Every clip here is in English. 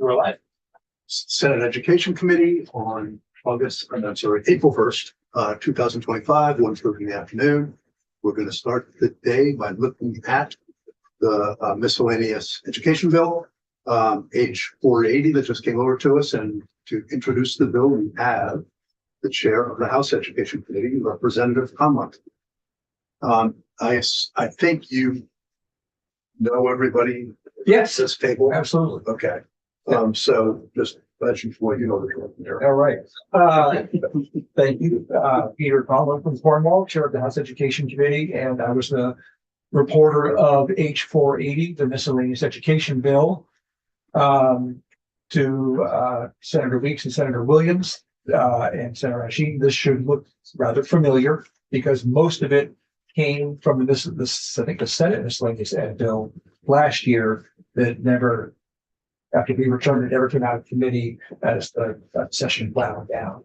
We're live. Senate Education Committee on April 1st, 2025, 1:30 in the afternoon. We're going to start the day by looking at the miscellaneous education bill, H 480 that just came over to us. And to introduce the bill, we have the chair of the House Education Committee, Representative Conlon. I think you know everybody. Yes, This table. absolutely. Okay. So just let you know the there. All right. Thank you. Peter Conlon from Cornwall, Chair of the House Education Committee, and I was the reporter of H 480, the miscellaneous education bill, to Senator Weeks and Senator Williams and Senator Asheen. This should look rather familiar because most of it came from this I think the Senate miscellaneous ed bill last year that never, after we returned, it never came out of committee as the session wound down.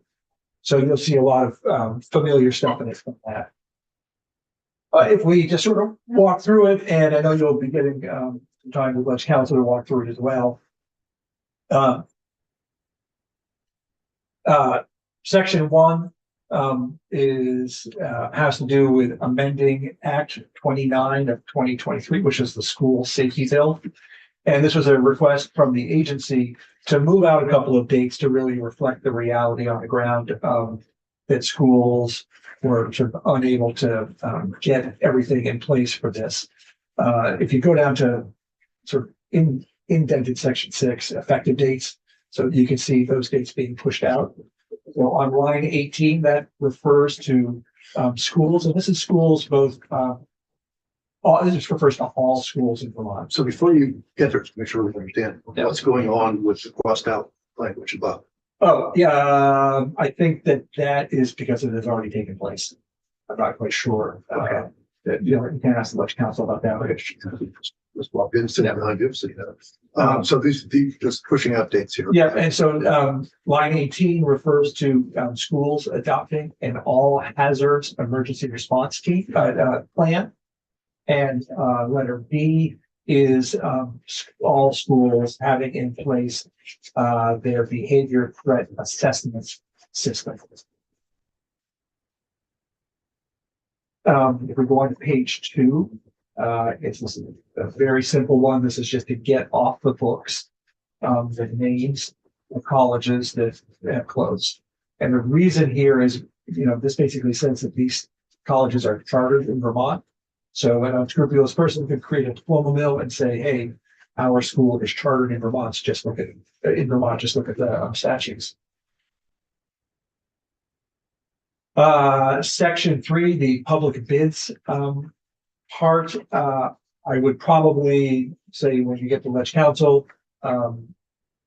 So you'll see a lot of familiar stuff in it from that. If we just sort of walk through it, and I know you'll be getting some time with Ledge Council to walk through it as well. Section 1 has to do with amending Act 29 of 2023, which is the school safety bill. And this was a request from the agency to move out a couple of dates to really reflect the reality on the ground that schools were sort of unable to get everything in place for this. If you go down to sort of indented section 6, effective dates, so you can see those dates being pushed out. So on line 18, that refers to schools, and this is schools both. This refers to all schools in Vermont. So before you get there, to make sure we understand what's going on with the crossed out language above. Oh, yeah, I think that is because it has already taken place. I'm not quite sure. Okay. You can ask the Ledge Council about that. Let's walk in, sit behind you, so you know. So these just pushing out dates here. Yeah, and so line 18 refers to schools adopting an all hazards emergency response team plan. And letter B is all schools having in place their behavior threat assessment system. If we go on to page 2, it's a very simple one. This is just to get off the books the names of colleges that have closed. And the reason here is, this basically says that these colleges are chartered in Vermont. So an unscrupulous person could create a diploma mill and say, hey, our school is chartered in Vermont. Just look at the statutes. Section 3, the public bids part. I would probably say when you get to Ledge Council,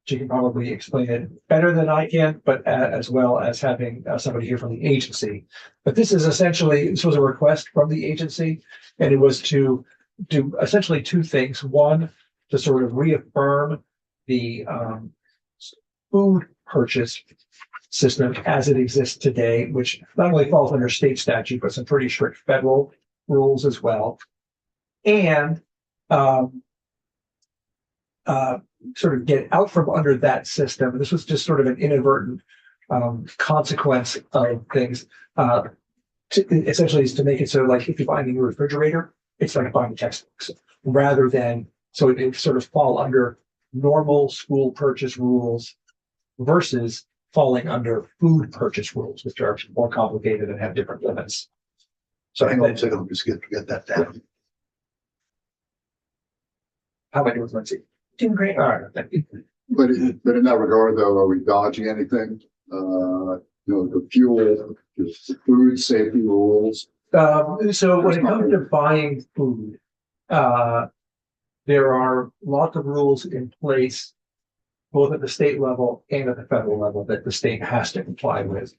she can probably explain it better than I can, but as well as having somebody here from the agency. But this was a request from the agency, and it was to do essentially two things. One, to sort of reaffirm the food purchase system as it exists today, which not only falls under state statute, but some pretty strict federal rules as well. And sort of get out from under that system. And this was just sort of an inadvertent consequence of things. Essentially is to make it so like if you're buying a new refrigerator, it's like buying textbooks rather than, so it sort of fall under normal school purchase rules versus falling under food purchase rules, which are more complicated and have different limits. So hang on a second, just get that down. How am I doing, Lindsay? Doing great. All right. Thank you. But in that regard, though, are we dodging anything? The fuel, the food safety rules. So when it comes to buying food, there are lots of rules in place, both at the state level and at the federal level, that the state has to comply with.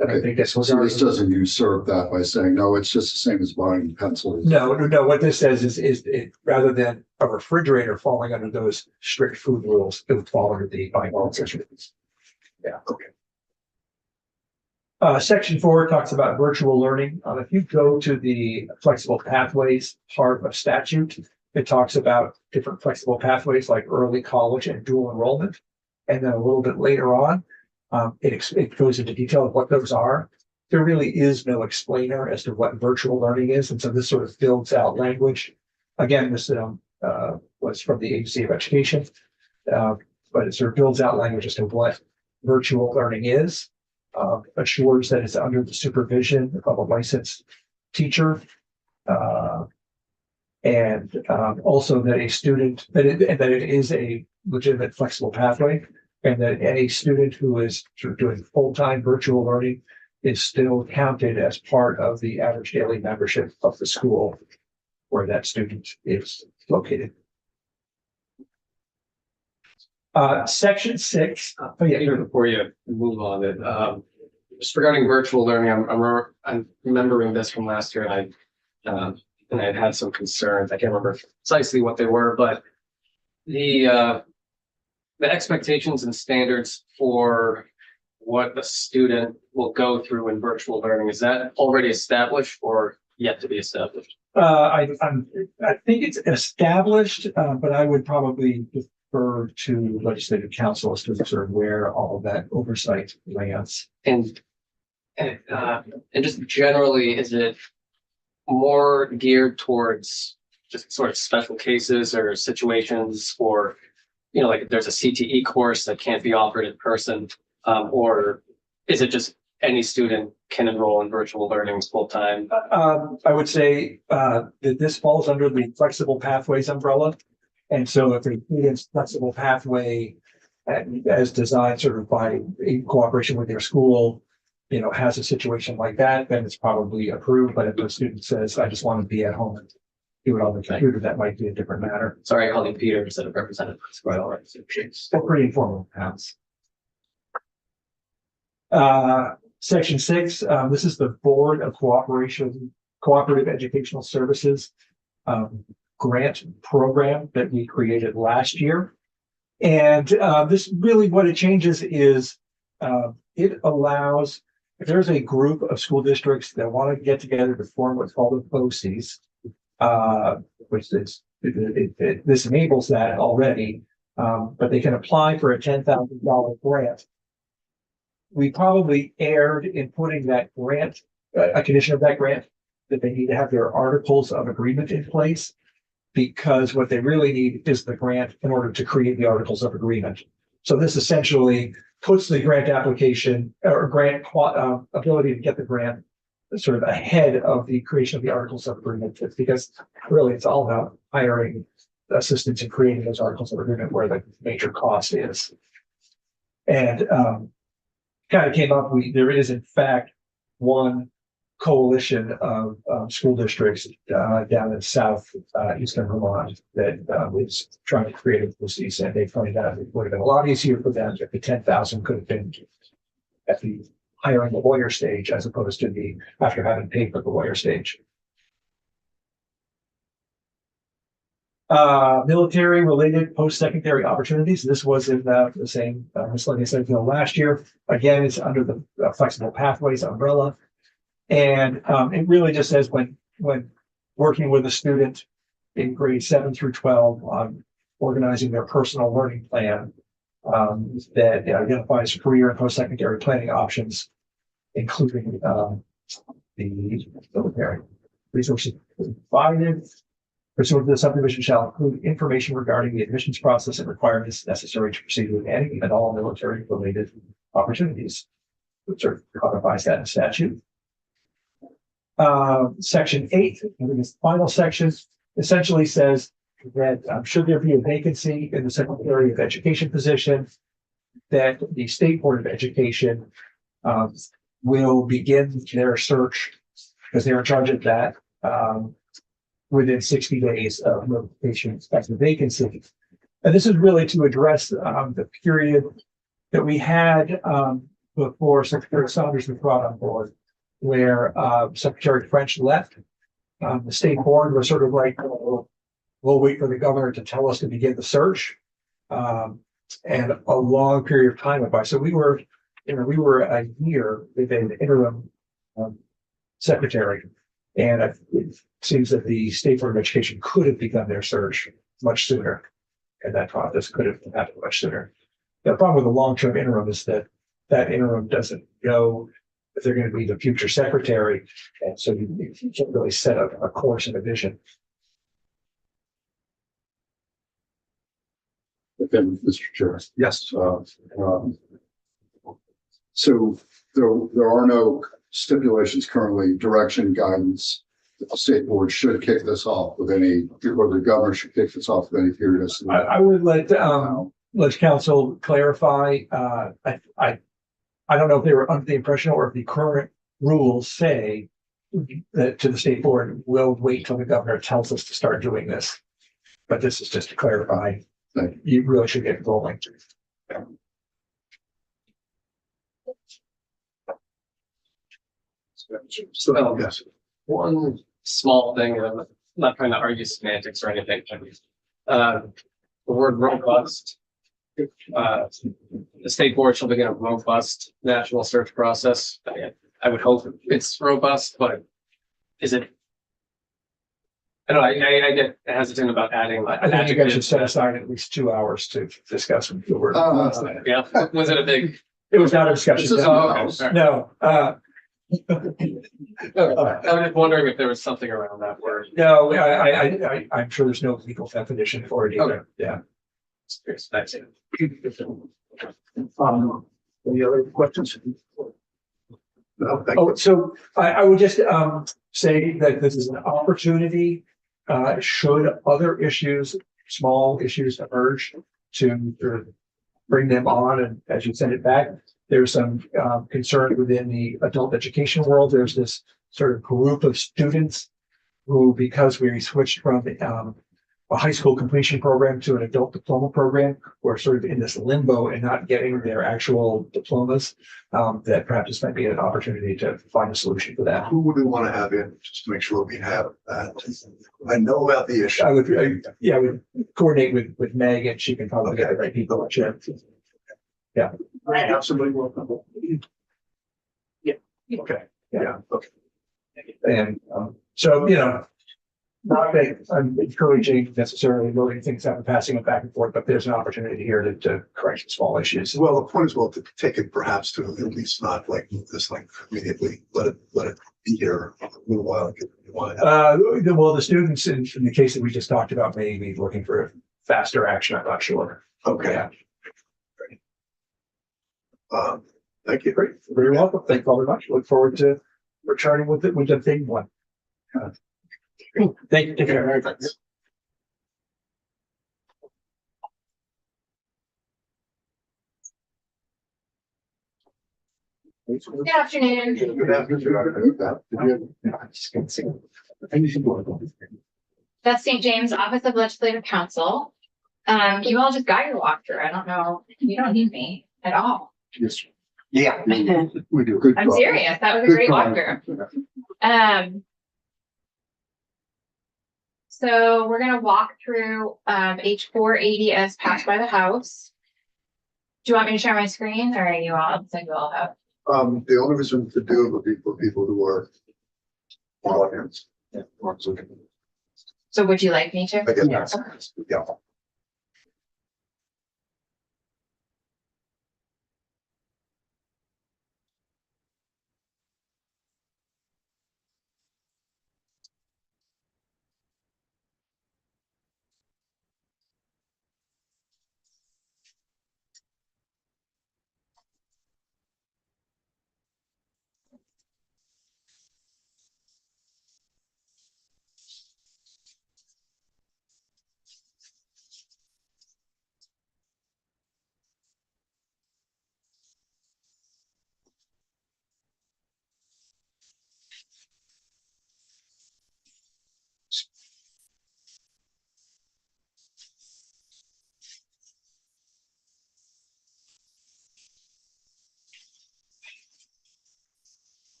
And I think that's what so this doesn't usurp that by saying, no, it's just the same as buying pencils. No. What this says is it, rather than a refrigerator falling under those strict food rules, it would fall under the buying all accessories. Yeah. Okay. Section 4 talks about virtual learning. If you go to the flexible pathways part of statute, it talks about different flexible pathways like early college and dual enrollment. And then a little bit later on, it goes into detail of what those are. There really is no explainer as to what virtual learning is. And so this sort of builds out language. Again, this was from the Agency of Education, but it sort of builds out language as to what virtual learning is, assures that it's under the supervision of a licensed teacher, and also that a student, that it is a legitimate flexible pathway, and that any student who is sort of doing full-time virtual learning is still counted as part of the average daily membership of the school where that student is located. Section 6. Oh yeah, Peter, before you move on, just regarding virtual learning, I'm remembering this from last year, and I had some concerns. I can't remember precisely what they were, but the expectations and standards for what a student will go through in virtual learning, is that already established or yet to be established? I think it's established, but I would probably defer to legislative council as to sort of where all of that oversight lands. And just generally, is it more geared towards just sort of special cases or situations, or, you know, like if there's a CTE course that can't be offered in person, or is it just any student can enroll in virtual learning full time? I would say that this falls under the flexible pathways umbrella. And so if a student's flexible pathway as designed sort of by in cooperation with their school, you know, has a situation like that, then it's probably approved. But if the student says, I just want to be at home and do it on the computer, that might be a different matter. Sorry, I called you Peter instead of representative. Right, all right. Still pretty informal, perhaps. Section 6, this is the Board of Cooperative Educational Services grant program that we created last year. And this really, what it changes is it allows, if there's a group of school districts that want to get together to form what's called a BOCES, which is, this enables that already, but they can apply for a $10,000 grant. We probably erred in putting that grant, a condition of that grant, that they need to have their articles of agreement in place, because what they really need is the grant in order to create the articles of agreement. So this essentially puts the grant application or grant ability to get the grant sort of ahead of the creation of the articles of agreement, because really it's all about hiring assistants in creating those articles of agreement where the major cost is. And kind of came up, there is in fact one coalition of school districts down in eastern Vermont that is trying to create a BOCES, and they pointed out it would have been a lot easier for them if the 10,000 could have been at the hiring the lawyer stage as opposed to the after having paid for the lawyer stage. Military related post-secondary opportunities. This was in the same miscellaneous bill last year. Again, it's under the flexible pathways umbrella. And it really just says when working with a student in grades 7 through 12 on organizing their personal learning plan, that identifies career and post-secondary planning options, including the military. Resources provided pursuant to the subdivision shall include information regarding the admissions process and requirements necessary to proceed with any and all military related opportunities, which sort of codifies that in statute. Section 8, I think it's the final section, essentially says that should there be a vacancy in the Secretary of Education position, that the State Board of Education will begin their search, because they're in charge of that, within 60 days of notification of the vacancy. And this is really to address the period that we had before Secretary Saunders was brought on board, where Secretary French left. The State Board was sort of like, we'll wait for the governor to tell us to begin the search. And a long period of time went by. So we were a year with an interim secretary. And it seems that the State Board of Education could have begun their search much sooner. And that process could have happened much sooner. The problem with the long-term interim is that that interim doesn't know if they're going to be the future secretary. And so you can't really set a course and a vision. Again, Mr. Chair. Yes. So there are no stipulations currently, direction, guidance. That the state board should kick this off with any, or the governor should kick this off with any period. I would let council clarify. I don't know if they were under the impression or if the current rules say that to the state board, we'll wait till the governor tells us to start doing this. But this is just to clarify. Thank You really should get rolling. So, yes. One small thing, and I'm not trying to argue semantics or anything. The word robust. The state board shall begin a robust national search process. I would hope it's robust, but is it? I know I get hesitant about adding. I think you guys should set aside at least 2 hours to discuss the word. Yeah, was it a big? It was not a discussion. This is No, a house. no, I was just wondering if there was something around that word. no, I'm sure there's no legal definition for it either. Yeah. Thanks. Any other questions? No, thank you. Oh, so I would just say that this is an opportunity, should other issues, small issues emerge to bring them on. And as you send it back, there's some concern within the adult education world. There's this sort of group of students who, because we switched from a high school completion program to an adult diploma program, were sort of in this limbo and not getting their actual diplomas, that perhaps this might be an opportunity to find a solution for that. Who would we want to have in, just to make sure we have that? I know about the issue. I would coordinate with Meg, and she can probably get the right people to check. I have somebody welcome. Okay, yeah, okay. And so, not that I'm encouraging necessarily loading things up and passing it back and forth, but there's an opportunity here to correct some small issues. Well, the point is, well, to take it perhaps to at least not like move this like immediately, let it be here a little while. If you want to have- Well, the students in the case that we just talked about may be looking for faster action. I'm not sure. Okay. Yeah. Thank you. Great. Very welcome. Thank you all very much. Look forward to returning with the big one. Thank you. Take care. Thanks. Good afternoon. Good afternoon. That's St. James Office of Legislative Counsel. You all just got your walkthrough. I don't know. You don't need me at all. Yes, Yeah. we do. Good. I'm job. serious. That was a Good great job. walkthrough. So we're gonna walk through H480 as passed by the House. Do you want me to share my screen, or are you all? So you all have. The only reason to do it would be for people who are audience. So would you like me to? I guess that's, yeah.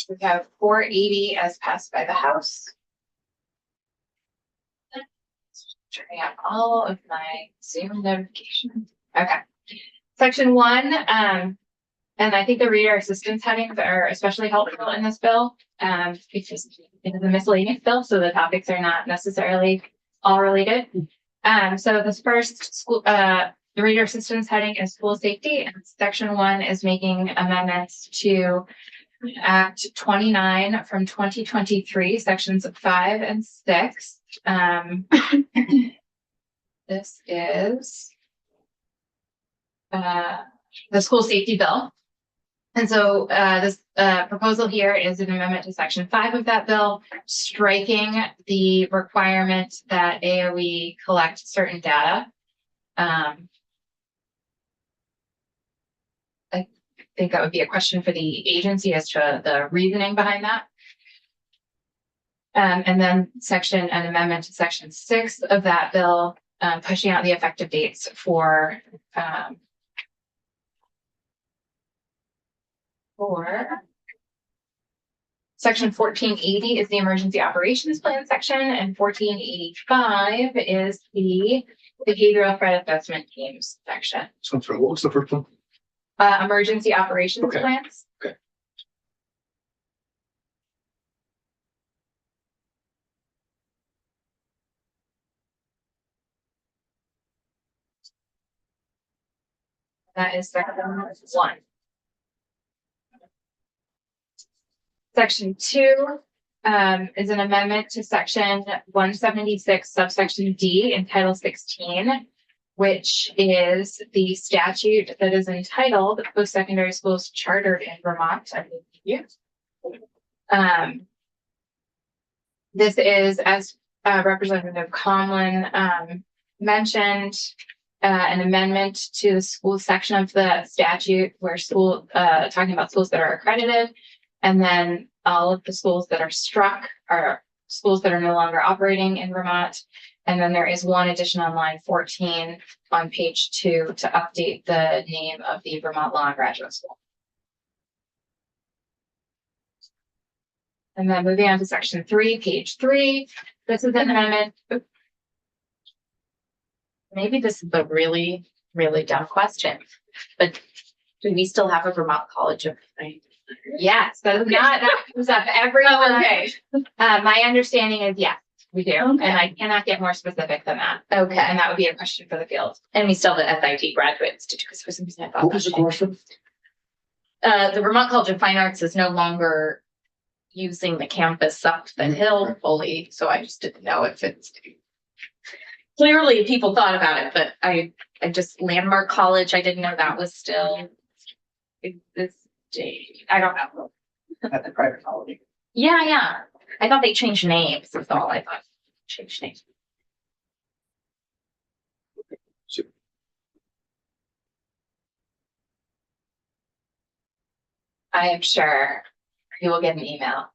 We have 480 as passed by the House. Turning on all of my Zoom notifications. Okay. Section 1, and I think the reader assistance headings are especially helpful in this bill, because it is a miscellaneous bill, so the topics are not necessarily all related. So this first school, the reader assistance heading is school safety, and section 1 is making amendments to Act 29 from 2023, sections 5 and 6. This is the school safety bill. And so this proposal here is an amendment to section 5 of that bill, striking the requirement that AOE collect certain data. I think that would be a question for the agency as to the reasoning behind that. And then an amendment to section 6 of that bill, pushing out the effective dates for section 1480 is the emergency operations plan section, and 1485 is the behavioral threat assessment teams section. So I'm sorry, what was the first one? Emergency operations Okay. plans. Okay. That is section 1. Section 2 is an amendment to section 176 subsection D in Title 16, which is the statute that is entitled Post-Secondary Schools Chartered in Vermont. I believe. This is, as Representative Conlon mentioned, an amendment to the school section of the statute where talking about schools that are accredited, and then all of the schools that are struck are schools that are no longer operating in Vermont. And then there is one addition on line 14 on page 2 to update the name of the Vermont Law and Graduate School. And then moving on to section 3, page 3, this is an amendment. Maybe this is a really, really dumb question, but do we still have a Vermont College of? Yes, that is not, that comes up every time. Okay. My understanding is yes, we do, Okay. and I cannot get more specific than that. Okay. And that would be a question for the field. And we still have the SIT Graduate Institute, because for some reason I thought. What was the question? The Vermont College of Fine Arts is no longer using the campus up the hill fully, so I just didn't know if it's. Clearly, people thought about it, but I just Landmark College, I didn't know that was still. I don't know. At the private college. Yeah. I thought they changed names, that's all I thought. Changed names. I am sure you will get an email.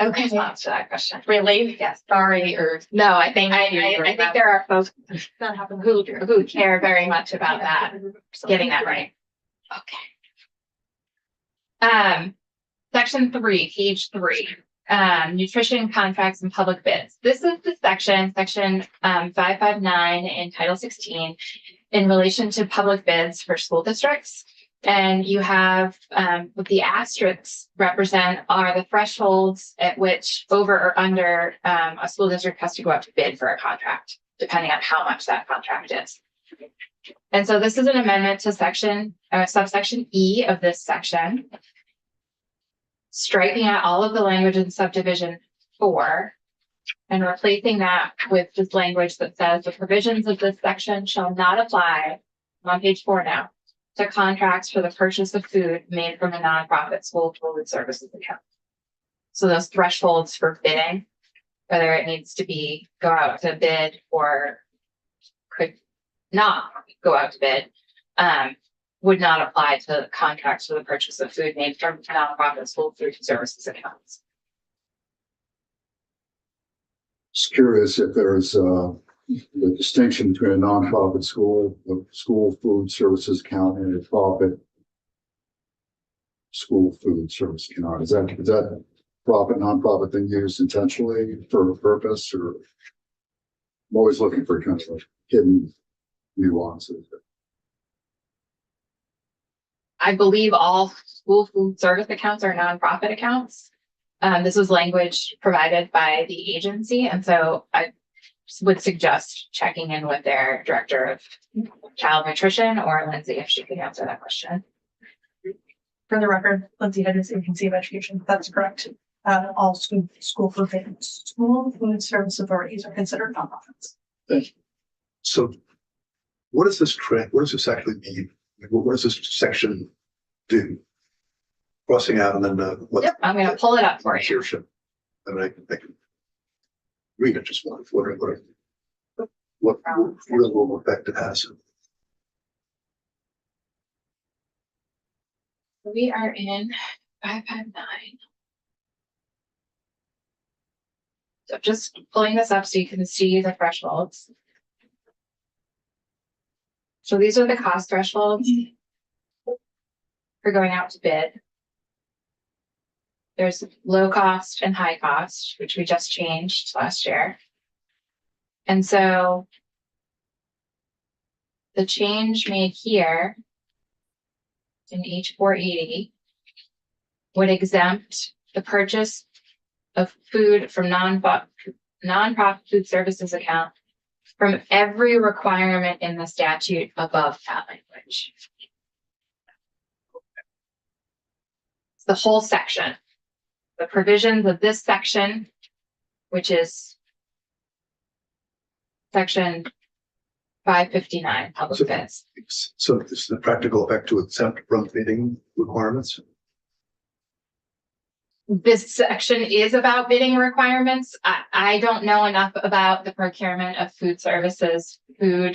Okay. Response to that question. Really? Yes. Sorry, or. No, I think there are folks who care very much about that, getting that right. Okay. Section 3, page 3, nutrition contracts and public bids. This is the section 559 in Title 16 in relation to public bids for school districts. And you have what the asterisks represent are the thresholds at which over or under a school district has to go out to bid for a contract, depending on how much that contract is. And so this is an amendment to subsection E of this section, striking out all of the language in subdivision 4 and replacing that with this language that says the provisions of this section shall not apply, I'm on page 4 now, to contracts for the purchase of food made from a nonprofit school food services account. So those thresholds for bidding, whether it needs to go out to bid or could not go out to bid, would not apply to contracts for the purchase of food made from nonprofit school food services accounts. Just curious if there's the distinction between a nonprofit school, a school food services account, and a profit school food service account. Is that profit, nonprofit thing used intentionally for a purpose, or I'm always looking for kind of like hidden nuances. I believe all school food service accounts are nonprofit accounts. This was language provided by the agency, and so I would suggest checking in with their director of child nutrition or Lindsay if she could answer that question. For the record, Lindsay Hedges, Agency of Education. That's correct. All school food service authorities are considered nonprofits. So what does this what does this actually mean? What does this section do? Crossing out and then what? Yep, I'm gonna pull it up for you. Leadership. I mean, I can read it just one, what real world effect it has. We are in 559. So just pulling this up so you can see the thresholds. So these are the cost thresholds for going out to bid. There's low cost and high cost, which we just changed last year. And so the change made here in H480 would exempt the purchase of food from nonprofit food services account from every requirement in the statute above that language. It's the whole section. The provisions of this section, which is section 559, public bids. So this is the practical effect to exempt from bidding requirements. This section is about bidding requirements. I don't know enough about the procurement of food services, to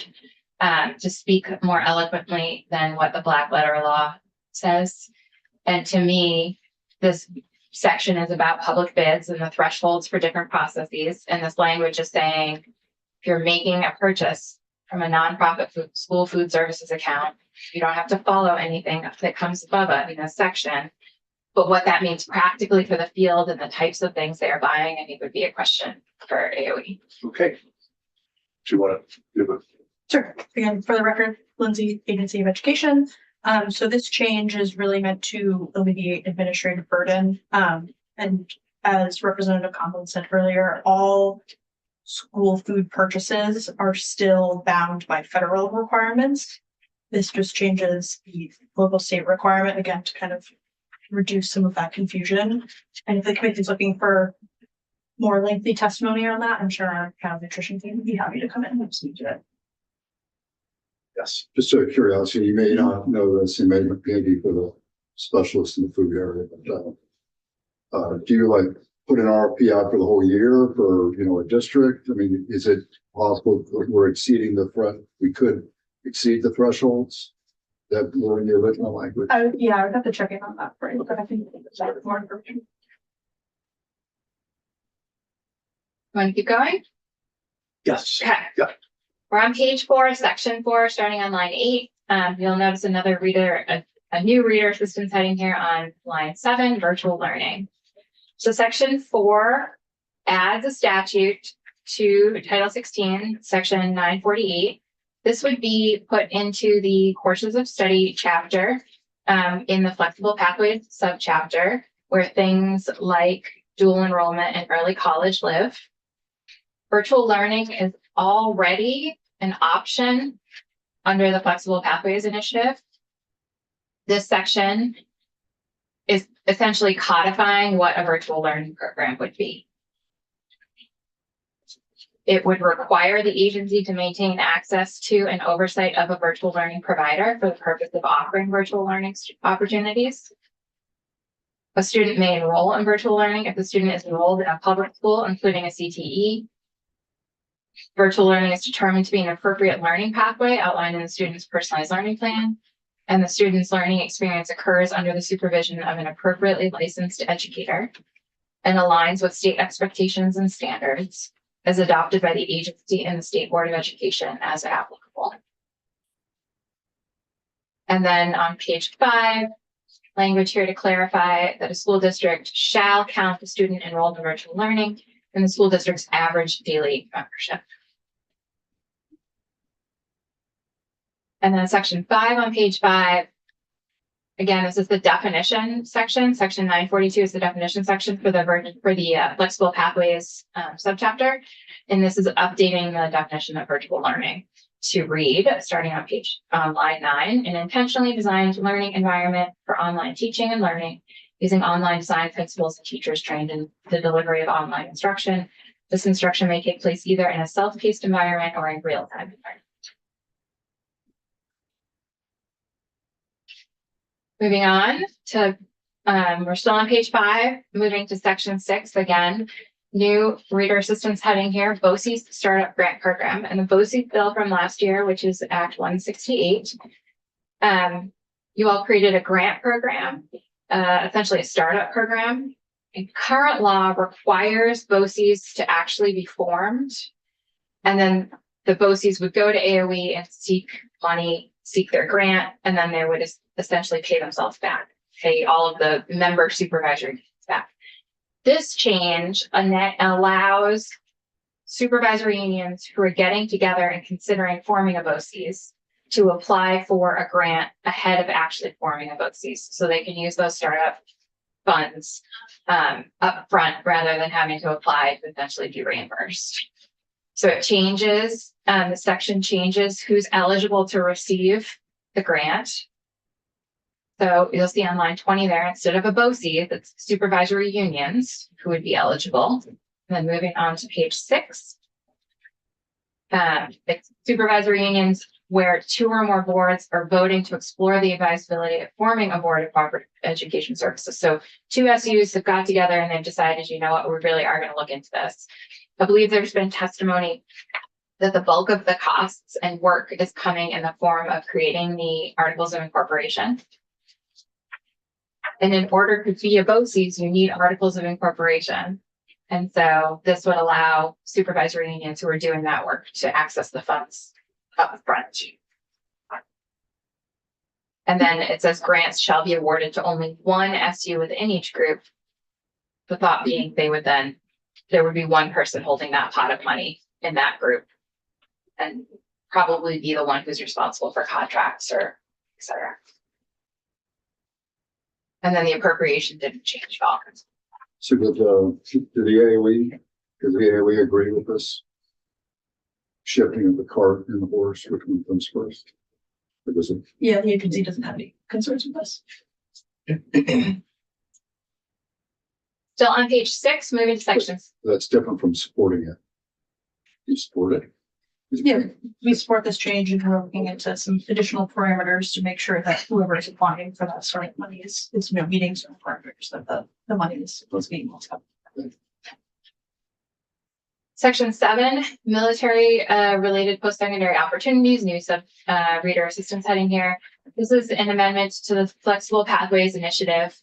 speak more eloquently than what the black letter law says. And to me, this section is about public bids and the thresholds for different processes. And this language is saying, if you're making a purchase from a nonprofit school food services account, you don't have to follow anything that comes above it in this section. But what that means practically for the field and the types of things they are buying, I think would be a question for AOE. Okay. Do you want to do it? Sure. Again, for the record, Lindsay, Agency of Education. So this change is really meant to alleviate administrative burden. And as Representative Conklin said earlier, all school food purchases are still bound by federal requirements. This just changes the local state requirement again to kind of reduce some of that confusion. And if the committee is looking for more lengthy testimony on that, I'm sure our child nutrition team would be happy to come in and speak to it. Yes. Just out of curiosity, you may not know this, you may be for the specialist in the food area, but do you like put an RFP out for the whole year for, a district? I mean, is it possible that we're exceeding we could exceed the thresholds that were in the original language? Yeah, I would have to check in on that for you, but I think that's more information. Want to keep going? Yes. Okay. Yeah. We're on page 4, section 4, starting on line 8. You'll notice another reader, a new reader assistance heading here on line 7, virtual learning. So section 4 adds a statute to Title 16, section 948. This would be put into the courses of study chapter in the flexible pathways subchapter, where things like dual enrollment and early college live. Virtual learning is already an option under the Flexible Pathways Initiative. This section is essentially codifying what a virtual learning program would be. It would require the agency to maintain access to and oversight of a virtual learning provider for the purpose of offering virtual learning opportunities. A student may enroll in virtual learning if the student is enrolled in a public school, including a CTE. Virtual learning is determined to be an appropriate learning pathway outlined in the student's personalized learning plan, and the student's learning experience occurs under the supervision of an appropriately licensed educator and aligns with state expectations and standards as adopted by the agency and the State Board of Education as applicable. And then on page 5, language here to clarify that a school district shall count the student enrolled in virtual learning in the school district's average daily membership. And then section 5 on page 5 Again, this is the definition section. Section 942 is the definition section for the flexible pathways subchapter. And this is updating the definition of virtual learning to read, starting on line 9, an intentionally designed learning environment for online teaching and learning using online design principles and teachers trained in the delivery of online instruction. This instruction may take place either in a self-paced environment or in real-time environment. Moving on to, we're still on page 5, moving to section 6 again. New reader assistance heading here, BOCES Startup Grant Program, and the BOCES bill from last year, which is Act 168. You all created a grant program, essentially a startup program. And current law requires BOCES to actually be formed. And then the BOCES would go to AOE and seek money, seek their grant, and then they would essentially pay themselves back, pay all of the member supervisory back. This change allows supervisory unions who are getting together and considering forming a BOCES to apply for a grant ahead of actually forming a BOCES, so they can use those startup funds up front rather than having to apply to eventually be reimbursed. So it changes, the section changes who's eligible to receive the grant. So you'll see on line 20 there, instead of a BOCES, it's supervisory unions who would be eligible. And then moving on to page 6. It's supervisory unions where 2 or more boards are voting to explore the advisability of forming a board of cooperative education services. So 2 SUs have got together and they've decided, you know what, we really are going to look into this. I believe there's been testimony that the bulk of the costs and work is coming in the form of creating the articles of incorporation. And in order to be a BOCES, you need articles of incorporation. And so this would allow supervisory unions who are doing that work to access the funds up front. And then it says grants shall be awarded to only 1 SU within each group. The thought being there would be 1 person holding that pot of money in that group and probably be the one who's responsible for contracts or et cetera. And then the appropriation didn't change at all. So did the AOE, does the AOE agree with this shifting of the cart and the horse, which one comes first? Or does it? Yeah, the agency doesn't have any concerns with this. Still on page 6, moving to sections. That's different from supporting it. You support it? Yeah, we support this change and we're looking into some additional parameters to make sure that whoever is applying for that sort of money is meeting certain parameters that the money is being used up. Section 7, military related post-secondary opportunities, new reader assistance heading here. This is an amendment to the Flexible Pathways Initiative.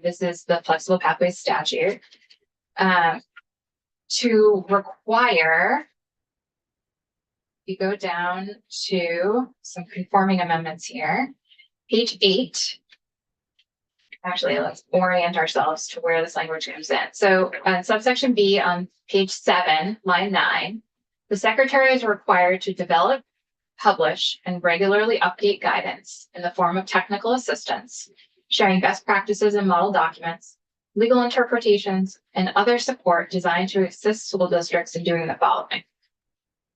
This is the Flexible Pathways statute to require. You go down to some conforming amendments here. Page 8. Actually, let's orient ourselves to where this language comes in. So subsection B on page 7, line 9, the secretary is required to develop, publish, and regularly update guidance in the form of technical assistance, sharing best practices and model documents, legal interpretations, and other support designed to assist school districts in doing the following.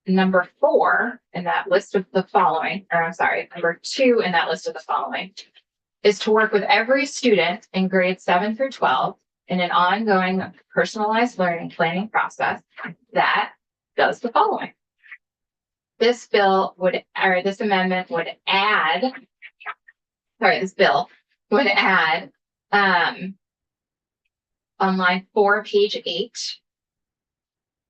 Number 4 in that list of the following, or I'm sorry, number 2 in that list of the following is to work with every student in grades 7 through 12 in an ongoing personalized learning planning process that does the following. This bill would, or this amendment would add, this bill would add on line 4, page 8,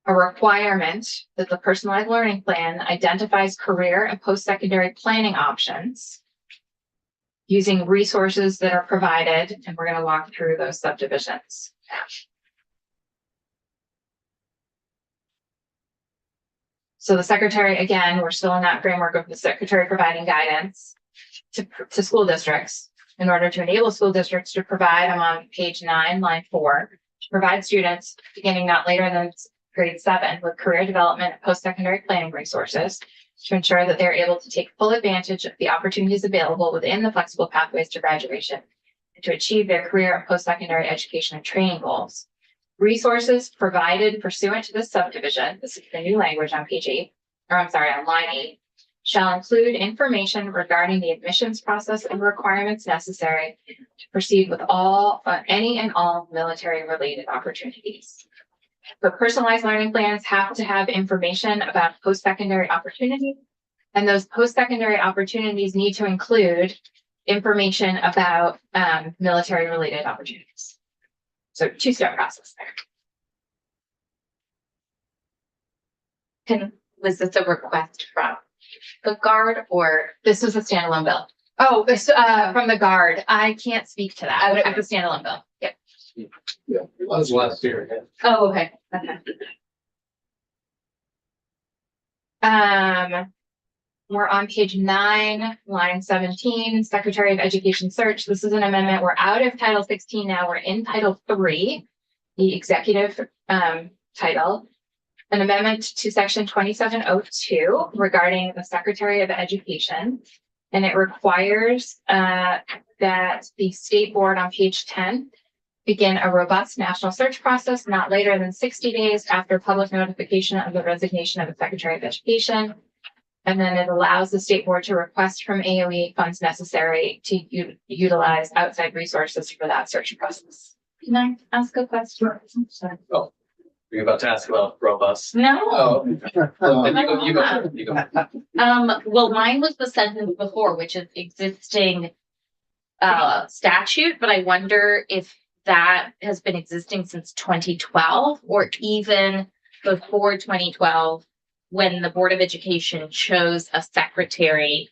a requirement that the personalized learning plan identifies career and post-secondary planning options using resources that are provided, and we're going to walk through those subdivisions. So the secretary, again, we're still in that framework of the secretary providing guidance to school districts in order to enable school districts to provide, I'm on page 9, line 4, to provide students beginning not later than grade 7 with career development and post-secondary planning resources to ensure that they're able to take full advantage of the opportunities available within the flexible pathways to graduation and to achieve their career and post-secondary education and training goals. Resources provided pursuant to this subdivision, this is the new language on page 8, or I'm sorry, on line 8, shall include information regarding the admissions process and requirements necessary to proceed with any and all military-related opportunities. The personalized learning plans have to have information about post-secondary opportunities, and those post-secondary opportunities need to include information about military-related opportunities. So two-step process there. Was this a request from the guard or? This was a standalone bill. Oh, this, from the guard. I can't speak to that, but it was a standalone bill. Yep. Yeah. That was last year. Yeah. Oh, okay. We're on page 9, line 17, Secretary of Education search. This is an amendment. We're out of Title 16 now. We're in Title 3, the executive title. An amendment to section 2702 regarding the Secretary of Education. And it requires that the state board on page 10 begin a robust national search process not later than 60 days after public notification of the resignation of the Secretary of Education. And then it allows the state board to request from AOE funds necessary to utilize outside resources for that search process. Can I ask a question? Sorry. Oh, you're about to ask about robust. No. Oh, you go. Well, mine was the sentence before, which is existing statute, but I wonder if that has been existing since 2012 or even before 2012 when the Board of Education chose a secretary.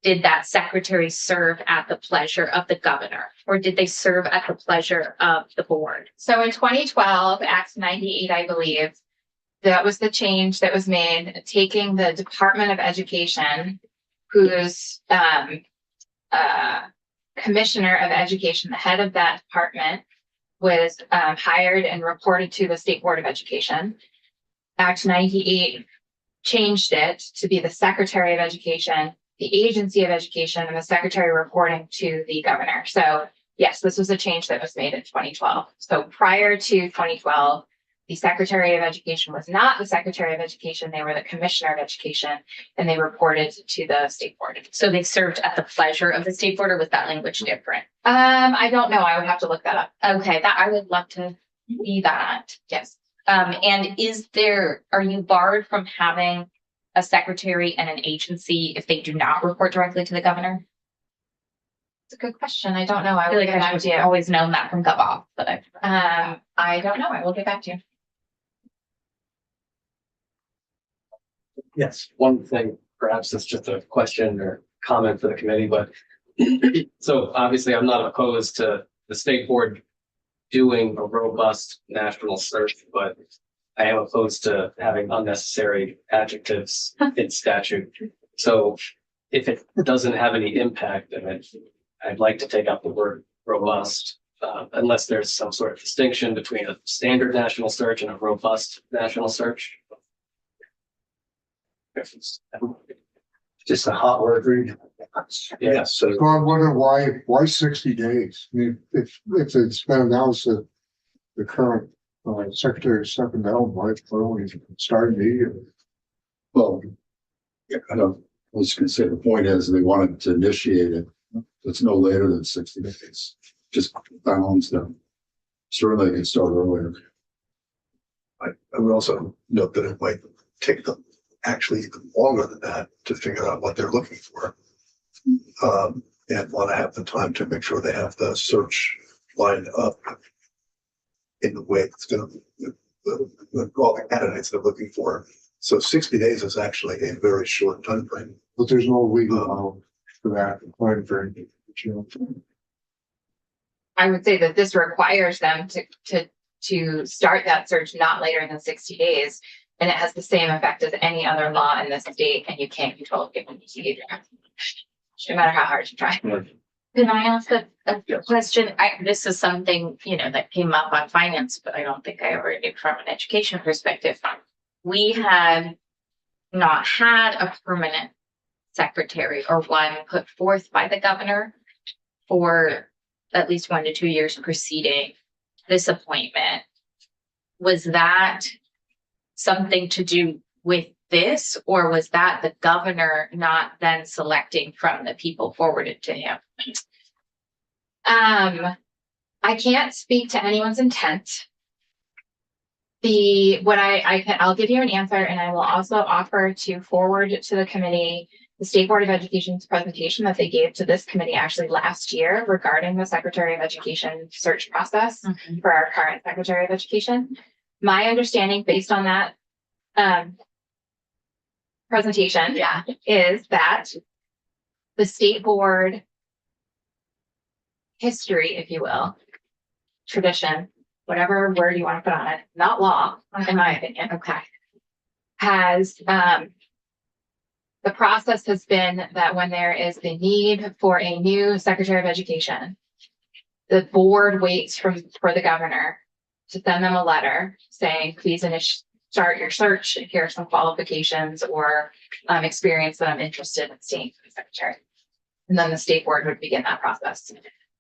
Did that secretary serve at the pleasure of the governor or did they serve at the pleasure of the board? So in 2012, Act 98, I believe, that was the change that was made, taking the Department of Education, whose Commissioner of Education, the head of that department, was hired and reported to the State Board of Education. Act 98 changed it to be the Secretary of Education, the Agency of Education, and the Secretary reporting to the governor. So yes, this was a change that was made in 2012. So prior to 2012, the Secretary of Education was not the Secretary of Education. They were the Commissioner of Education, and they reported to the State Board. So they served at the pleasure of the state board, or was that language different? I don't know. I would have to look that up. Okay, that I would love to see that. Yes. And are you barred from having a secretary and an agency if they do not report directly to the governor? It's a good question. I don't know. I I feel will like get I back should to you. have always known that from GovOps, but I don't know. I will get back to you. Yes. One thing, perhaps it's just a question or comment for the committee, but so obviously I'm not opposed to the state board doing a robust national search, but I am opposed to having unnecessary adjectives in statute. So if it doesn't have any impact, then I'd like to take out the word robust, unless there's some sort of distinction between a standard national search and a robust national search. Just a hot word read. Yeah. So So I'm wondering why 60 days? I mean, if it's been announced that the current secretary is stepping down, why don't we start immediately? Well, yeah, I was gonna say, the point is they wanted to initiate it. It's no later than 60 days, just bounds them. Certainly they can start earlier. I would also note that it might take them actually even longer than that to figure out what they're looking for. And want to have the time to make sure they have the search lined up in the way that's going to, all the candidates they're looking for. So 60 days is actually a very short time frame. But there's no legal bound for that time frame. I would say that this requires them to start that search not later than 60 days. And it has the same effect as any other law in this state, and you can't control given behavior. No matter how hard you try. can I ask a question? This is something, that came up on finance, but I don't think I ever did from an education perspective. We had not had a permanent secretary or one put forth by the governor for at least 1 to 2 years preceding this appointment. Was that something to do with this, or was that the governor not then selecting from the people forwarded to him? I can't speak to anyone's intent. I'll give you an answer, and I will also offer to forward to the committee the State Board of Education's presentation that they gave to this committee actually last year regarding the Secretary of Education search process for our current Secretary of Education. My understanding based on that presentation is that the state board history, if you will, tradition, whatever word you want to put on it, not law, in my opinion, has the process has been that when there is the need for a new Secretary of Education, the board waits for the governor to send them a letter saying, please start your search. Here are some qualifications or experience that I'm interested in seeing for the secretary. And then the state board would begin that process.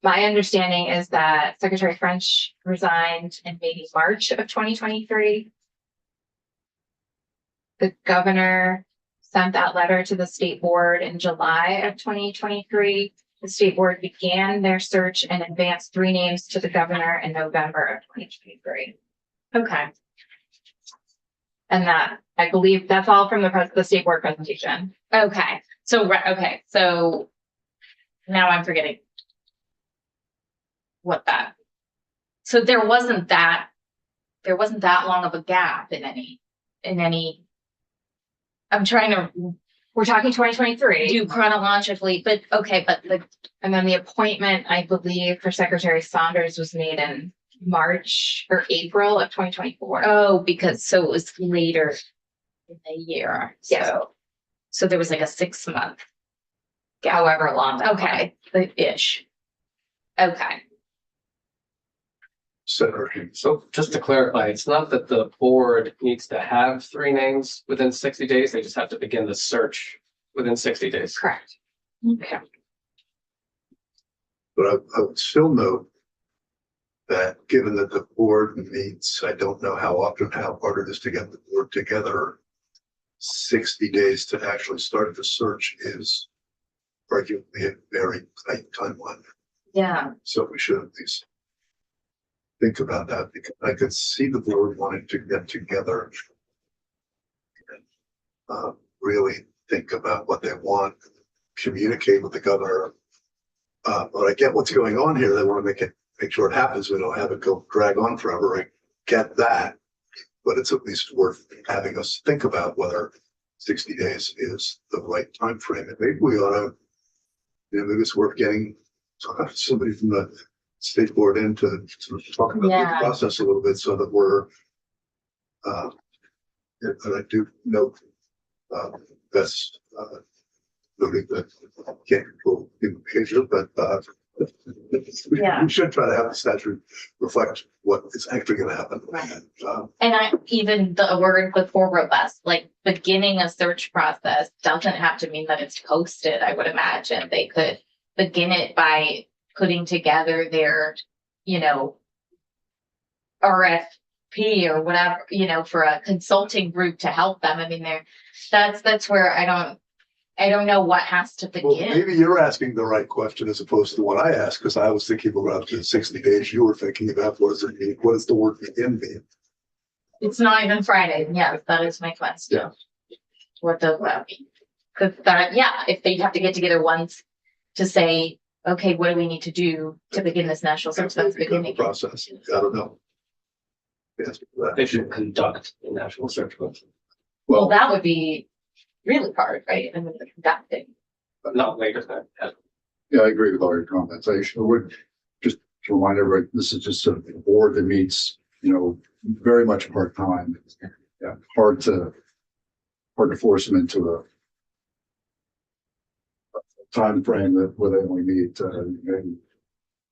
My understanding is that Secretary French resigned in maybe March of 2023. The governor sent that letter to the state board in July of 2023. The state board began their search and advanced 3 names to the governor in November of 2023. Okay. And that, I believe that's all from the state board presentation. Okay. So now I'm forgetting what that. So there wasn't that long of a gap in any. I'm trying to. We're talking 2023. Do chronologically, but and then the appointment, I believe, for Secretary Saunders was made in March or April of 2024. Oh, so it was later in the year. Yes. So there was like a 6-month. However long. Okay. Ish. Okay. So just to clarify, it's not that the board needs to have 3 names within 60 days. They just have to begin the search within 60 days. Correct. Okay. But I would still note that given that the board meets, I don't know how often, how hard it is to get the board together. 60 days to actually start the search is arguably a very tight timeline. Yeah. So we should at least think about that, because I could see the board wanting to get together and really think about what they want, communicate with the governor. But I get what's going on here. They want to make sure it happens. We don't have it go drag on forever. I get that, but it's at least worth having us think about whether 60 days is the right time frame. And maybe we ought to, maybe it's worth getting somebody from the state board in to talk about the process a little bit, so that we're, and I do note that's noting that can't control human behavior, but we should try to have the statute reflect what is actually going to happen. Right. And even the word before robust, like beginning a search process doesn't have to mean that it's posted. I would imagine they could begin it by putting together their, RFP or whatever, for a consulting group to help them. I mean, that's where I don't know what has to begin. Well, maybe you're asking the right question as opposed to what I asked, because I was thinking about the 60 days. You were thinking about what does it mean? What does the word begin mean? It's not even Friday. Yes, that is my question. Yeah. What does that mean? Because if they have to get together once to say, okay, what do we need to do to begin this national search? That's the beginning. Process. I don't know. Yes, They should conduct the national search. Well, that would be really hard, right? And then the conducting. But not later than that. Yeah, I agree with all your comments. I would just to remind everybody, this is just a board that meets, very much part-time. Yeah, hard to force them into a time frame where they only meet maybe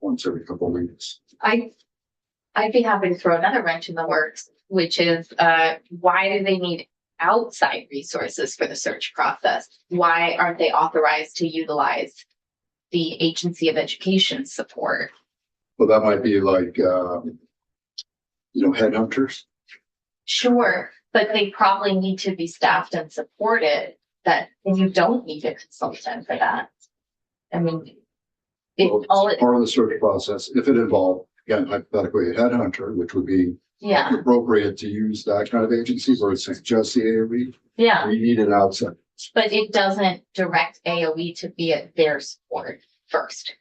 once every couple of weeks. I'd be happy to throw another wrench in the works, which is why do they need outside resources for the search process, why aren't they authorized to utilize the Agency of Education support? Well, that might be like, headhunters. Sure, but they probably need to be staffed and supported, that you don't need a consultant for that. I mean, Well, it all, Part of the search process, if it involved, again, hypothetically, a headhunter, which would be yeah, appropriate to use that kind of agency versus just the AOE, yeah, we need an outside. but it doesn't direct AOE to be at their support first.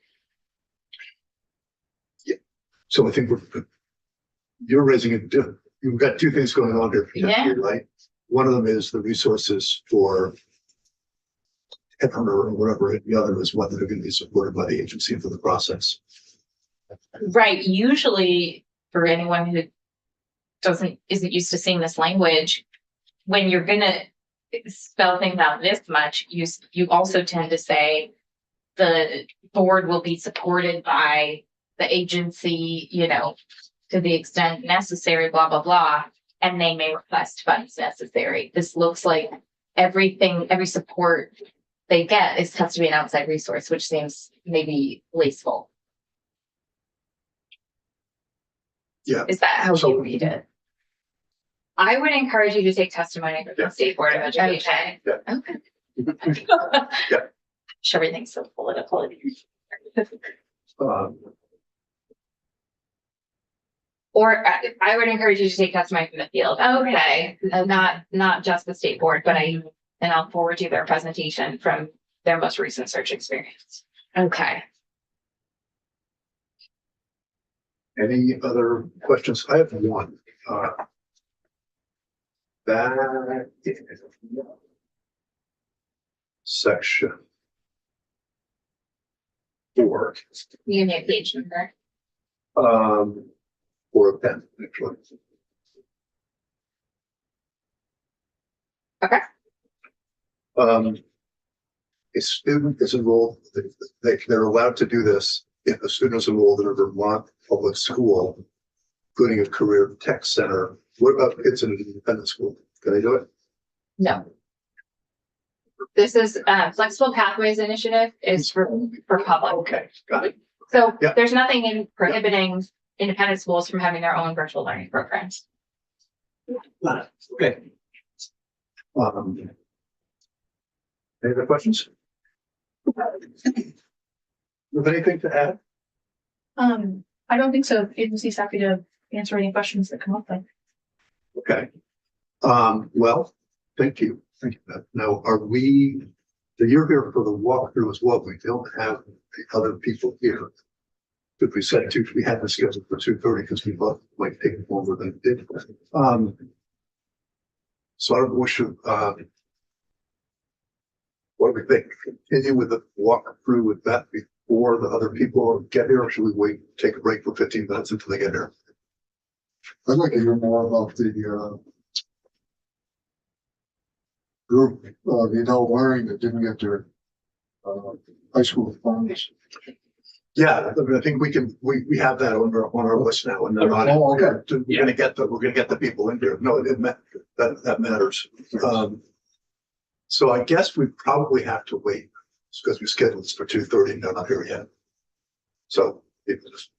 So I think you're raising it, you've got two things going on here. Yeah. Right? One of them is the resources for headhunter or whatever, and the other is whether they're going to be supported by the agency for the process. Right, usually for anyone who isn't used to seeing this language, when you're gonna spell things out this much, you also tend to say the board will be supported by the agency, to the extent necessary, blah, blah, blah, and they may request funds necessary. This looks like every support they get has to be an outside resource, which seems maybe wasteful. Yeah. Is that how So- you read it? I would encourage you to take testimony from the State Board of Education. Okay. Yeah. Sure, everything's so political. Or I would encourage you to take testimony from the field. Okay, not just the State Board, but I'll forward you their presentation from their most recent search experience. Okay. Any other questions? I have one. That is section 4. You need a page number. Or a pen, actually. Okay. A student is enrolled, they're allowed to do this if a student is enrolled in a Vermont public school, including a career tech center. What about kids in an independent school? Can they do it? No. This is Flexible Pathways Initiative is for public. Okay, got it. So Yeah. there's nothing in prohibiting independent schools from having their own virtual learning programs. Okay. Any other questions? Have anything to add? I don't think so. Agency's happy to answer any questions that come up then. Okay. Well, thank you. Thank you, Beth. Now, you're here for the walkthrough as well. We don't have the other people here. If we said we had the schedule for 2:30 because we thought it might take longer than it did. So I don't know, what do we think? Continue with the walkthrough with Beth before the other people get here, or should we wait, take a break for 15 minutes until they get here? I'd like to hear more about the, group, the adult learning that didn't get their, high school funds. Yeah, I mean, I think we have that on our list now, and they're on it. Oh, okay. We're gonna get the people in here. No, that matters. So I guess we probably have to wait because we scheduled this for 2:30 and they're not here yet. So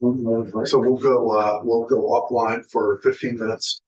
we'll go offline for 15 minutes